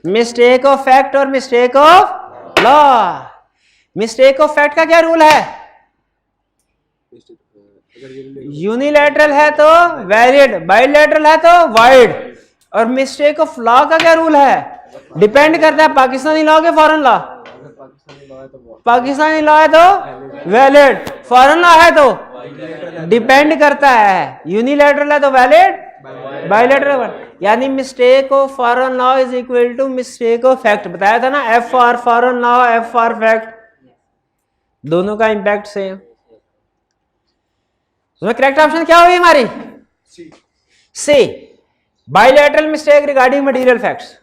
मिस्टेक ऑफ फैक्ट और mistake of law. Mistake of fact का क्या रूल है? यूनिलैटरल है तो वैलिड, बाइलैटरल है तो वाइड। और मिस्टेक ऑफ लॉ का क्या रूल है? डिपेंड करता है पाकिस्तानी लॉ के फॉरेन लॉ। पाकिस्तानी लॉ है तो वैलिड, फॉरेन लॉ है तो डिपेंड करता है। यूनिलैटरल है तो वैलिड, बाइलैटरल। यानी mistake of foreign law is equal to mistake of fact. बताया था ना, F for foreign law, F for fact, दोनों का इंपैक्ट सेम। तो करेक्ट ऑप्शन क्या होगी हमारी? C, bilateral mistake regarding material facts.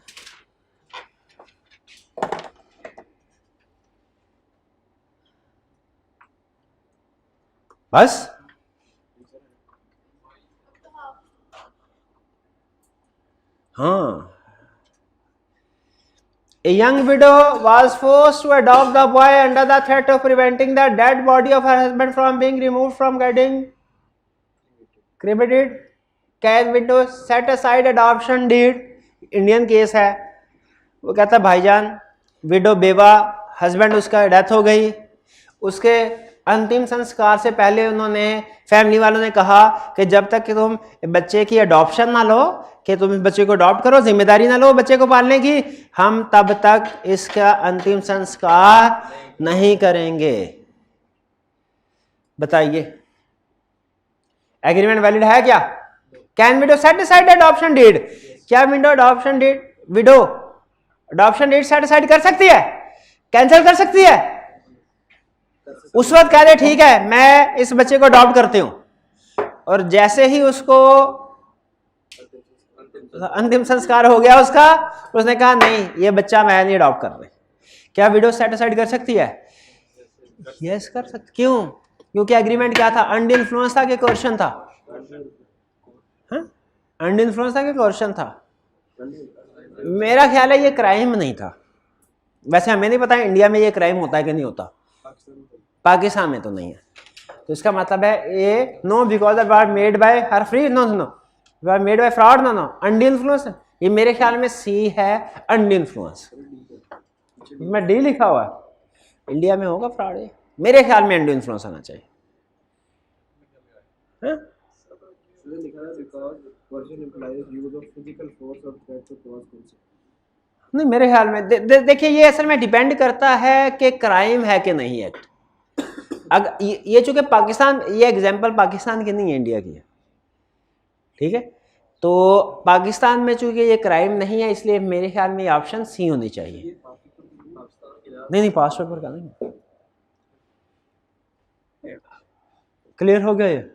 बस हाँ। A young widow was forced to adopt the boy under the threat of preventing the dead body of her husband from being removed from getting cremated. Can widow set aside adoption deed? Indian case है। वो कहता है भाईजान, window बेवा, husband उसका death हो गई, उसके अंतिम संस्कार से पहले उन्होंने, फैमिली वालों ने कहा कि जब तक कि तुम बच्चे की अडॉप्शन ना लो, कि तुम इस बच्चे को अडॉप्ट करो, जिम्मेदारी ना लो बच्चे को पालने की, हम तब तक इसका अंतिम संस्कार नहीं करेंगे। बताइए, एग्रीमेंट वैलिड है क्या? Can widow set aside adoption deed? क्या widow adoption deed, widow adoption deed set aside कर सकती है, कैंसिल कर सकती है? उस वक्त कह दे ठीक है मैं इस बच्चे को अडॉप्ट करती हूं, और जैसे ही उसको अंतिम संस्कार हो गया उसका, उसने कहा नहीं ये बच्चा मैं नहीं अडॉप्ट कर रही, क्या विडो सेट असाइड कर सकती है? यस कर सकती। क्यों? क्योंकि एग्रीमेंट क्या था? अंडर इन्फ्लुएंस था कि कोर्शन था? अंडर इन्फ्लुएंस था कि कोर्शन था? मेरा ख्याल है ये क्राइम नहीं था। वैसे हमें नहीं पता इंडिया में ये क्राइम होता है कि नहीं होता, पाकिस्तान में तो नहीं है। तो इसका मतलब है ये no because of are made by her free, no no are made by fraud, no no under influence. ये मेरे ख्याल में सी है, अंडर इन्फ्लुएंस। मैं डी लिखा हुआ है, इंडिया में होगा फ्रॉड, ये मेरे ख्याल में अंडर इन्फ्लुएंस आना चाहिए। नहीं मेरे ख्याल में देखिए ये असल में डिपेंड करता है कि क्राइम है कि नहीं एक्ट। अगर ये चूंकि पाकिस्तान, ये एग्जांपल पाकिस्तान की नहीं है, इंडिया की है, ठीक है? तो पाकिस्तान में चूंकि ये क्राइम नहीं है, इसलिए मेरे ख्याल में ये ऑप्शन सी होनी चाहिए। नहीं पासपोर्ट पर का नहीं। क्लियर हो गया ये?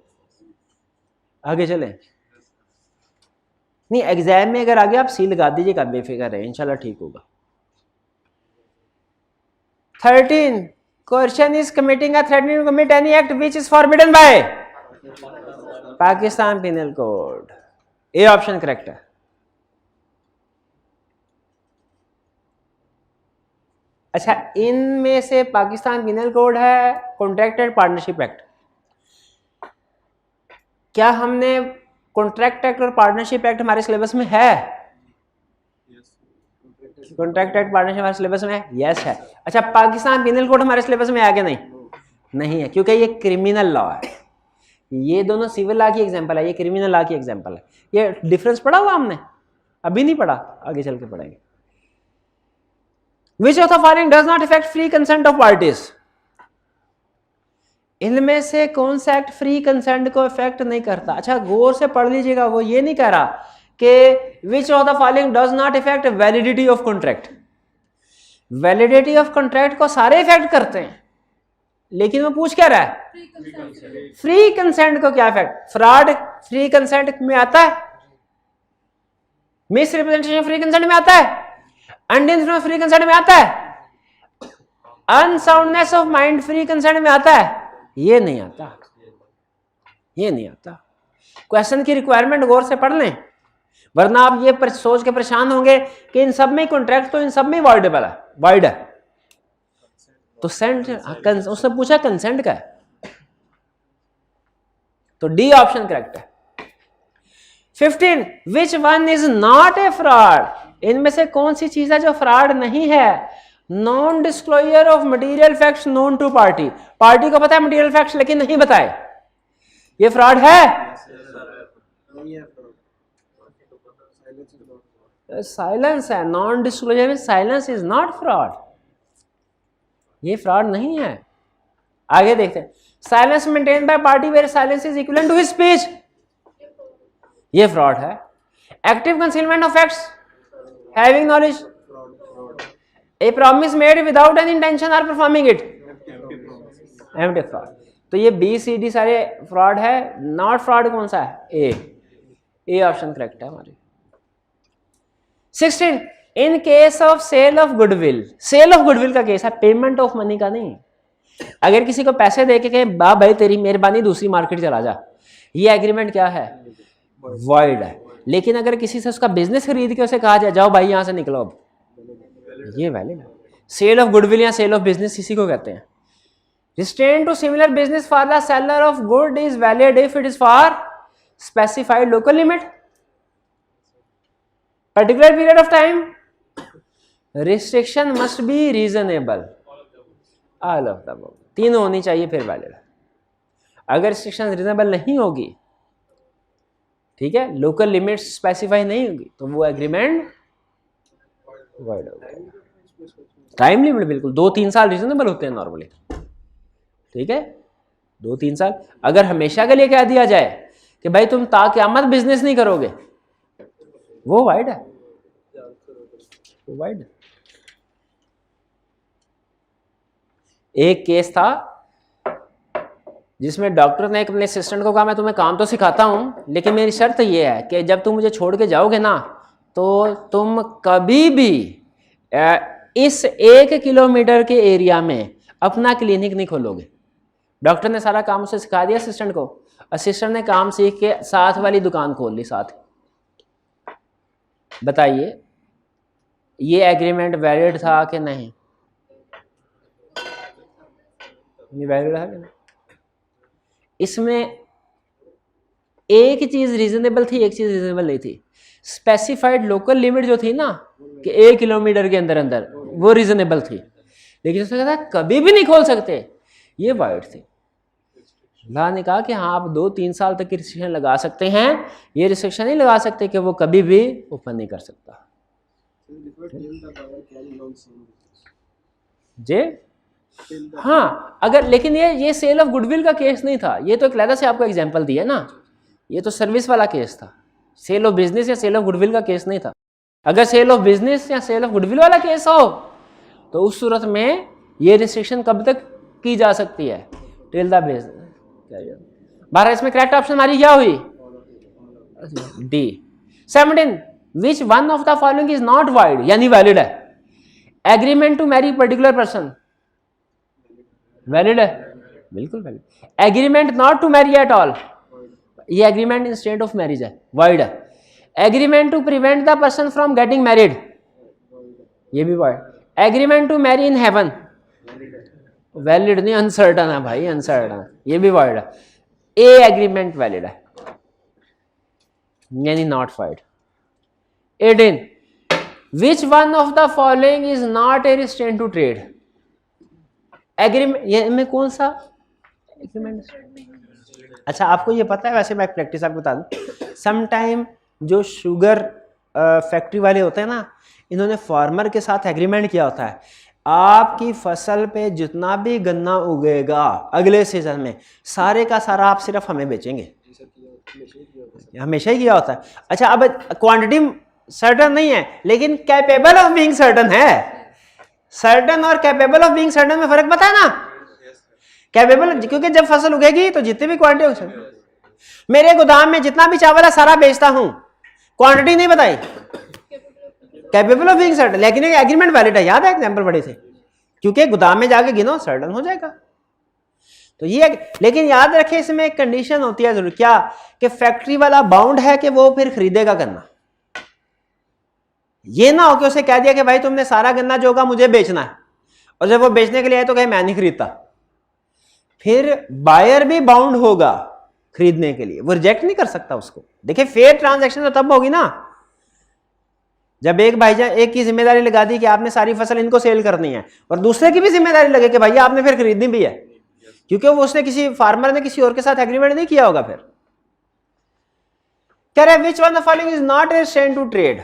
आगे चले। नहीं एग्जाम में अगर आगे आप सी लगा दीजिएगा, बेफिक्र है, इंशाल्लाह ठीक होगा। 13 question is committing a threatening to commit any act which is forbidden by Pakistan penal code. A option correct है। अच्छा, इनमें से पाकिस्तान पिनल कोड है, कॉन्ट्रैक्टेड पार्टनरशिप एक्ट। क्या हमने कॉन्ट्रैक्ट एक्ट और पार्टनरशिप एक्ट हमारे सिलेबस में है? कॉन्ट्रैक्ट एक्ट पार्टनरशिप हमारे सिलेबस में है? यस है। अच्छा, पाकिस्तान पिनल कोड हमारे सिलेबस में है कि नहीं? नहीं है, क्योंकि ये क्रिमिनल लॉ है। ये दोनों सिविल लॉ की एग्जांपल है, ये क्रिमिनल लॉ की एग्जांपल है। ये डिफरेंस पढ़ा हुआ हमने? अभी नहीं पढ़ा, आगे चल के पढ़ेंगे। Which of the following does not affect free consent of parties? इनमें से कौन सा एक्ट फ्री कंसेंट को इफेक्ट नहीं करता? अच्छा गौर से पढ़ लीजिएगा, वो ये नहीं कह रहा कि विच of the following does not effect validity of contract. Validity of contract को सारे इफेक्ट करते हैं, लेकिन वो पूछ क्या रहा है? फ्री कंसेंट को क्या इफेक्ट? फ्रॉड फ्री कंसेंट में आता है, मिस रिप्रेजेंटेशन फ्री कंसेंट में आता है, अंडर इन्फ्लुएंस फ्री कंसेंट में आता है, unsoundness of mind free consent में आता है? ये नहीं आता, ये नहीं आता। क्वेश्चन की रिक्वायरमेंट गौर से पढ़ लें, वरना आप ये सोच के परेशान होंगे कि इन सब में कॉन्ट्रैक्ट तो इन सब में वॉइडेबल है, वॉइड है। तो सेंट उसने पूछा कंसेंट का है, तो डी ऑप्शन करेक्ट है। 15 which one is not A fraud? इनमें से कौन सी चीज है जो फ्रॉड नहीं है? Non disclosure of material facts known to party, party को पता है मटेरियल फैक्ट्स लेकिन नहीं बताए, ये फ्रॉड है? साइलेंस है, नॉन डिस्क्लोजर में साइलेंस इज नॉट फ्रॉड, ये फ्रॉड नहीं है। आगे देखते हैं, silence maintain by party where silence is equivalent to his speech, ये फ्रॉड है। Active concealment of facts having knowledge, a promise made without an intention are performing it, empty fraud. तो ये बी सी डी सारे fraud है, not fraud कौन सा है? A option correct है हमारी। 16 in case of sale of goodwill, sale of goodwill का केस है, पेमेंट ऑफ मनी का नहीं। अगर किसी को पैसे दे के कहे बा भाई तेरी मेहरबानी दूसरी मार्केट चला जा, ये एग्रीमेंट क्या है? वॉइड है। लेकिन अगर किसी से उसका बिजनेस खरीद के उसे कहा जाए जाओ भाई यहां से निकलो अब, ये वैलिड है। सेल ऑफ गुडविल या सेल ऑफ बिजनेस इसी को कहते हैं। Restrain to similar business for the seller of good is valid if it is for specified local limit, particular period of time, restriction must be reasonable, all of the above, तीनों होनी चाहिए फिर valid. अगर restriction reasonable नहीं होगी, ठीक है, local limit specify नहीं होगी, तो वो एग्रीमेंट वॉइड हो गया। टाइम लिमिट बिल्कुल 2-3 साल रीजनेबल होते हैं नॉर्मली, ठीक है, 2-3 साल। अगर हमेशा के लिए कह दिया जाए कि भाई तुम ताक़यामत बिजनेस नहीं करोगे, वो वाइड है, वो वाइड है। एक केस था जिसमें डॉक्टर ने अपने असिस्टेंट को कहा मैं तुम्हें काम तो सिखाता हूं लेकिन मेरी शर्त ये है कि जब तुम मुझे छोड़ के जाओगे ना तो तुम कभी भी इस 1 किलोमीटर के एरिया में अपना क्लिनिक नहीं खोलोगे। डॉक्टर ने सारा काम उसे सिखा दिया असिस्टेंट को, असिस्टेंट ने काम सीख के साथ वाली दुकान खोल ली साथ। बताइए ये एग्रीमेंट वैलिड था कि नहीं? ये वैलिड है कि नहीं? इसमें एक चीज रीजनेबल थी, एक चीज रीजनेबल नहीं थी। स्पेसिफाइड लोकल लिमिट जो थी ना कि 1 किलोमीटर के अंदर अंदर, वो रीजनेबल थी, लेकिन उसने कहा कभी भी नहीं खोल सकते, ये वाइड थी। अल्लाह ने कहा कि हाँ आप 2-3 साल तक की रिस्ट्रिक्शन लगा सकते हैं, ये रिस्ट्रिक्शन नहीं लगा सकते कि वो कभी भी ओपन नहीं कर सकता। जे हाँ, अगर लेकिन ये सेल ऑफ गुडविल का केस नहीं था, ये तो एक लहदा से आपको एग्जांपल दिया ना, ये तो सर्विस वाला केस था, सेल ऑफ बिजनेस या सेल ऑफ गुडविल का केस नहीं था। अगर सेल ऑफ बिजनेस या सेल ऑफ गुडविल वाला केस हो तो उस सूरत में ये रिस्ट्रिक्शन कब तक की जा सकती है? Till the business. 12 इसमें करेक्ट ऑप्शन हमारी क्या हुई? D. 17 which one of the following is not void, यानी वैलिड है? Agreement to marry particular person, valid है, बिल्कुल valid. Agreement not to marry at all, ये agreement in state of marriage है, वाइड है। Agreement to prevent the person from getting married, ये भी void. Agreement to marry in heaven, valid नहीं, uncertain है भाई, अनसर्टन है, ये भी वाइड है। ए एग्रीमेंट वैलिड है, यानी not void. 18 which one of the following is not a restraint to trade, agreement ये में कौन सा एग्रीमेंट? अच्छा आपको ये पता है, वैसे मैं प्रैक्टिस आपको बता दूं, समटाइम जो शुगर फैक्ट्री वाले होते हैं ना, इन्होंने फार्मर के साथ एग्रीमेंट किया होता है, आपकी फसल पे जितना भी गन्ना उगेगा अगले सीजन में सारे का सारा आप सिर्फ हमें बेचेंगे, हमेशा ही किया होता है। अच्छा अब क्वांटिटी सर्टन नहीं है लेकिन कैपेबल ऑफ बीइंग सर्टन है। सर्टन और कैपेबल ऑफ बीइंग सर्टन में फर्क पता है ना? कैपेबल क्योंकि जब फसल उगेगी तो जितनी भी क्वांटिटी हो सकती, मेरे गोदाम में जितना भी चावल है सारा बेचता हूं, क्वांटिटी नहीं बताई, कैपेबल ऑफ बीइंग सर्टन, लेकिन एक एग्रीमेंट वैलिड है। याद है एग्जांपल बड़े थे, क्योंकि गोदाम में जाके गिनो सर्टन हो जाएगा। तो ये लेकिन याद रखें इसमें एक कंडीशन होती है जरूर, क्या कि फैक्ट्री वाला बाउंड है कि वो फिर खरीदेगा गन्ना। ये ना हो कि उसे कह दिया कि भाई तुमने सारा गन्ना जो होगा मुझे बेचना है, और जब वो बेचने के लिए आए तो कहे मैं नहीं खरीदता, फिर बायर भी बाउंड होगा खरीदने के लिए, वो रिजेक्ट नहीं कर सकता उसको। देखिए फेयर ट्रांजैक्शन तो तब होगी ना जब एक भाईजान एक की जिम्मेदारी लगा दी कि आपने सारी फसल इनको सेल करनी है और दूसरे की भी जिम्मेदारी लगे कि भैया आपने फिर खरीदनी भी है, क्योंकि वो उसने किसी फार्मर ने किसी और के साथ एग्रीमेंट नहीं किया होगा। फिर कह रहे which one the following is not restraint to trade,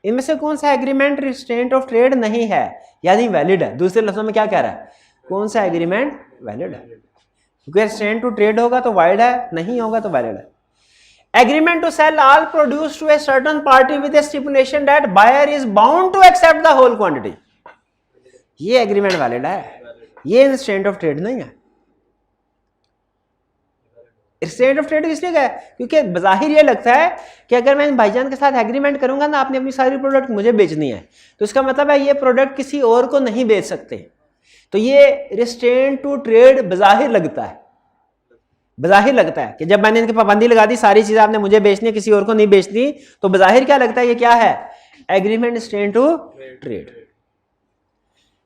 इनमें से कौन सा एग्रीमेंट रिस्ट्रेंट ऑफ ट्रेड नहीं है यानी वैलिड है। दूसरे लफ्जों में क्या कह रहा है, कौन सा एग्रीमेंट वैलिड है, क्योंकि रिस्ट्रेंट टू ट्रेड होगा तो वाइड है, नहीं होगा तो वैलिड है। Agreement to sell all produce to a certain party with a stipulation that buyer is bound to accept the whole quantity, ये एग्रीमेंट वैलिड है, ये रिस्ट्रेंट ऑफ ट्रेड नहीं है। रिस्ट्रेंट ऑफ ट्रेड इसलिए है क्योंकि बज़ाहिर ये लगता है कि अगर मैं इन भाईजान के साथ एग्रीमेंट करूंगा ना, आपने अपनी सारी प्रोडक्ट मुझे बेचनी है, तो इसका मतलब है ये प्रोडक्ट किसी और को नहीं बेच सकते, तो ये रिस्ट्रेंट टू ट्रेड बज़ाहिर लगता है। बज़ाहिर लगता है कि जब मैंने इनकी पाबंदी लगा दी सारी चीजें आपने मुझे बेचनी है, किसी और को नहीं बेचनी, तो बज़ाहिर क्या लगता है, ये क्या है, एग्रीमेंट रिस्ट्रेंट टू ट्रेड।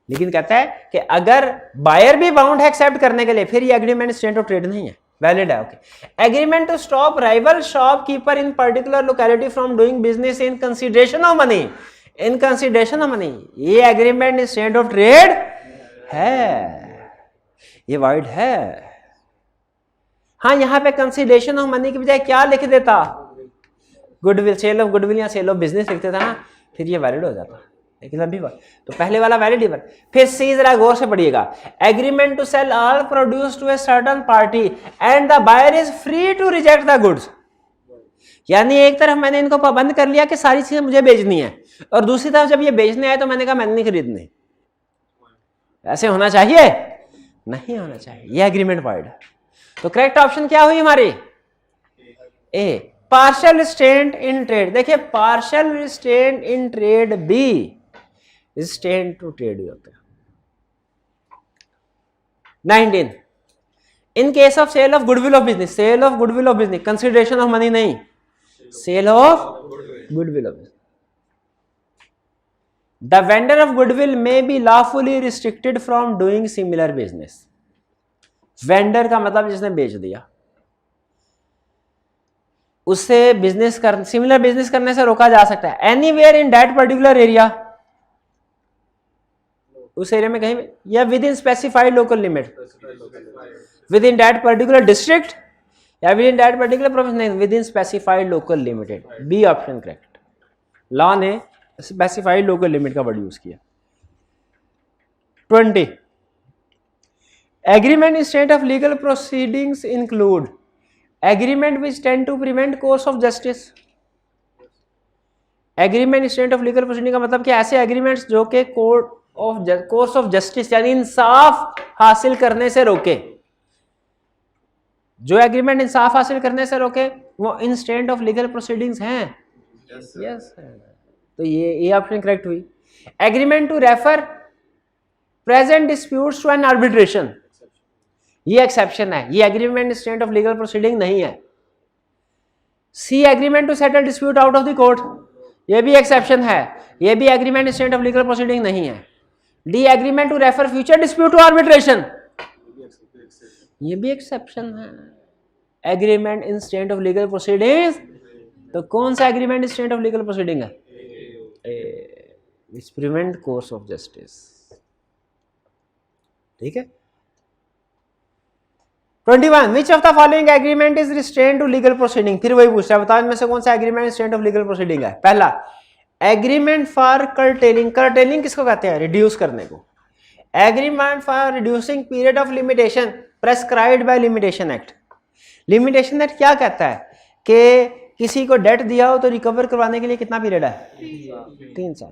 लेकिन कहता है कि अगर बायर भी बाउंड है एक्सेप्ट करने के लिए, फिर ये एग्रीमेंट रिस्ट्रेंट ऑफ ट्रेड नहीं है, वैलिड है। Okay, agreement to stop rival shopkeeper in particular locality from doing business in consideration of money, in consideration of money, ये एग्रीमेंट रिस्ट्रेंट ऑफ ट्रेड है, ये वाइड है। हाँ, यहां पे कंसीडरेशन ऑफ मनी की बजाय क्या लिख देता, गुडविल, सेल ऑफ गुडविल या सेल ऑफ बिजनेस लिख देता ना, फिर ये वैलिड हो जाता। लेकिन अभी तो पहले वाला वैलिड ही, फिर सी जरा गौर से पढ़िएगा, agreement to sell all produce to a certain party and the buyer is free to reject the goods, यानी एक तरफ मैंने इनको पाबंद कर लिया कि सारी चीजें मुझे बेचनी है, और दूसरी तरफ जब ये बेचने आए तो मैंने कहा मैंने नहीं खरीदनी। ऐसे होना चाहिए? नहीं होना चाहिए, ये एग्रीमेंट वाइड है। तो करेक्ट ऑप्शन क्या हुई हमारी, A, partial restraint in trade. देखिए पार्शियल रिस्ट्रेंट इन ट्रेड भी रिस्ट्रेंट टू ट्रेड ही होता है। 19, in case of sale of goodwill of business, sale of goodwill of business, consideration of money नहीं, sale of goodwill of business, the vendor of goodwill may be lawfully restricted from doing similar business. Vendor का मतलब जिसने बेच दिया, उससे business कर, similar business करने से रोका जा सकता है। Anywhere in that particular area, उस एरिया में कहीं, या within specified local limit, within that particular district, या within that particular province, नहीं, within specified local limited, B option correct. Law ने स्पेसिफाइड लोकल लिमिट का word use किया। 20, agreement instant of legal proceedings include agreement which tend to prevent course of justice. Agreement instant of legal proceeding का मतलब कि ऐसे agreements जो कि course of justice यानी इंसाफ हासिल करने से रोके, जो एग्रीमेंट इंसाफ हासिल करने से रोके वो इंस्टेंट ऑफ लीगल प्रोसीडिंग्स हैं। यस, तो ये ऑप्शन करेक्ट हुई। Agreement to refer present disputes to an arbitration, ये एक्सेप्शन है, ये agreement instant of legal proceeding नहीं है। C, agreement to settle dispute out of the court, ये भी एक्सेप्शन है, ये भी agreement instant of legal proceeding नहीं है। D, agreement to refer future dispute to arbitration, ये भी एक्सेप्शन है। Agreement instant of legal proceeding, तो कौन सा agreement instant of legal proceeding है, which prevent course of justice. ठीक है। 21, which of the following agreement is restraint to legal proceeding, फिर वही पूछ रहा है, बताओ इनमें से कौन सा agreement restraint of legal proceeding है। पहला, एग्रीमेंट फॉर कर्टेलिंग, कर्टेलिंग किसको कहते हैं, रिड्यूस करने को। Agreement for reducing period of limitation prescribed by limitation act. Limitation act क्या कहता है कि किसी को डेट दिया हो तो रिकवर करवाने के लिए कितना पीरियड है, 3 साल।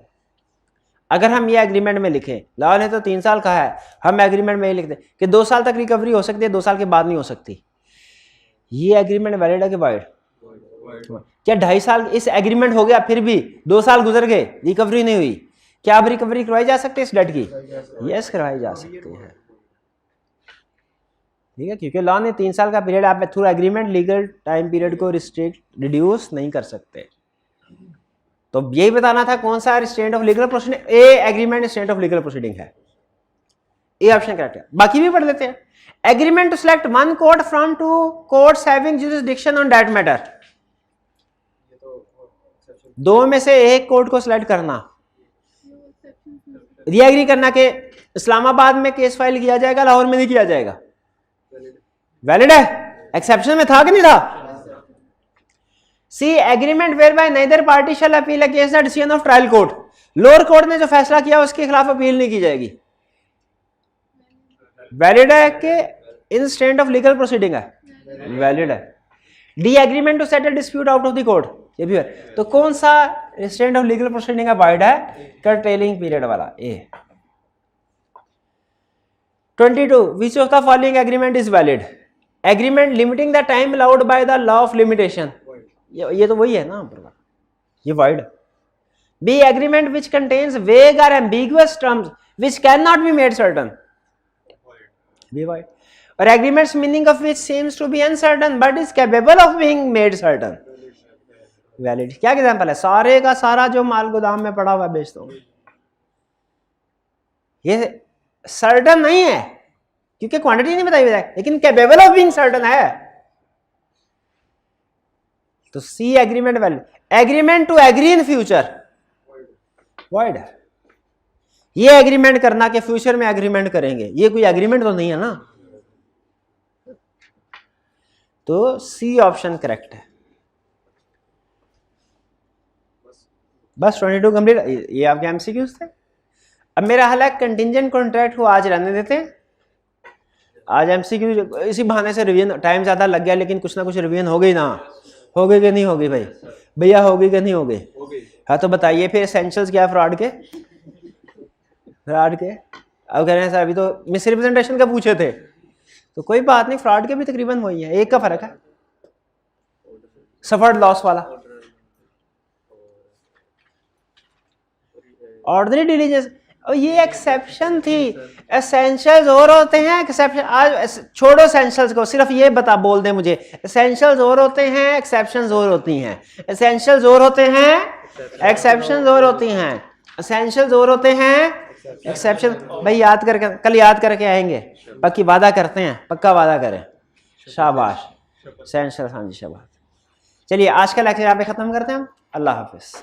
अगर हम ये एग्रीमेंट में लिखें, लॉ ने तो 3 साल कहा है, हम एग्रीमेंट में ये लिखते हैं कि 2 साल तक रिकवरी हो सकती है, 2 साल के बाद नहीं हो सकती, ये एग्रीमेंट वैलिड है कि वाइड? क्या 2.5 साल इस एग्रीमेंट हो गया फिर भी 2 साल गुजर गए रिकवरी नहीं हुई, क्या अब रिकवरी करवाई जा सकती है इस डेट की? यस, करवाई जा सकती है। ठीक है, क्योंकि लॉ ने 3 साल का पीरियड, आप through agreement legal time period को रिस्ट्रिक्ट रिड्यूस नहीं कर सकते। तो यही बताना था कौन सा restraint of legal proceeding, A agreement restraint of legal proceeding है, ए ऑप्शन करेक्ट है। बाकी भी पढ़ लेते हैं। Agreement to select one court from 2 courts having jurisdiction on that matter, दो में से एक कोर्ट को सिलेक्ट करना, ये एग्री करना कि इस्लामाबाद में केस फाइल किया जाएगा, लाहौर में नहीं किया जाएगा। वैलिड है? एक्सेप्शन में था कि नहीं था? C agreement where by neither party shall appeal against the decision of trial court, lower court ने जो फैसला किया उसके खिलाफ अपील नहीं की जाएगी। वैलिड है कि in state of legal proceeding है? वैलिड है। D agreement to settle dispute out of the court, ये भी है। तो कौन सा स्टेट ऑफ लीगल प्रोसीडिंग है? वाइड है, कर्टेलिंग पीरियड वाला A. 22 which of the following agreement is valid? Agreement limiting the time allowed by the law of limitation, ये तो वही है ना, ये void. B agreement which contains vague और ambiguous terms which can not be made certain, B void. और agreements meaning of which seems to be uncertain but is capable of being made certain, valid. क्या example है? सारे का सारा जो माल गोदाम में पड़ा हुआ बेचता हूं, ये सर्टन नहीं है क्योंकि क्वांटिटी नहीं बताई हुई है, लेकिन कैपेबल ऑफ बीइंग सर्टन है। तो C agreement valid. Agreement to agree in future, void है। ये एग्रीमेंट करना कि फ्यूचर में एग्रीमेंट करेंगे, ये कोई एग्रीमेंट तो नहीं है ना, तो सी ऑप्शन करेक्ट है। बस 22 कंप्लीट, ये आपके एमसीक्यूज थे। अब मेरा हाल है कंटिंजेंट कॉन्ट्रैक्ट को आज रहने देते हैं, आज एमसीक्यू इसी बहाने से रिवीजन, टाइम ज्यादा लग गया लेकिन कुछ ना कुछ रिवीजन हो गई ना, हो गई कि नहीं होगी भाई? भैया होगी कि नहीं होगी? हाँ तो बताइए फिर एसेंशियल्स क्या है फ्रॉड के? फ्रॉड के अब कह रहे हैं सर अभी तो मिस रिप्रेजेंटेशन का पूछे थे, तो कोई बात नहीं, फ्रॉड के भी तकरीबन वही है, एक का फर्क है, सफर्ड लॉस वाला। ऑर्डिनरी डिलीजेंस, और ये एक्सेप्शन थी, एसेंशियल्स और होते हैं, एक्सेप्शन आज छोड़ो एसेंशियल्स को, सिर्फ ये बता बोल दे मुझे, एसेंशियल्स और होते हैं, एक्सेप्शंस और होती हैं, एसेंशियल्स और होते हैं, एक्सेप्शंस और होती हैं, एसेंशियल्स और होते हैं, एक्सेप्शन। भाई याद करके कल याद करके आएंगे, पक्की वादा करते हैं, पक्का वादा करें, शाबाश। एसेंशियल्स, हाँ जी शाबाश। चलिए आज का लेक्चर यहाँ पे खत्म करते हैं हम, अल्लाह हाफिज।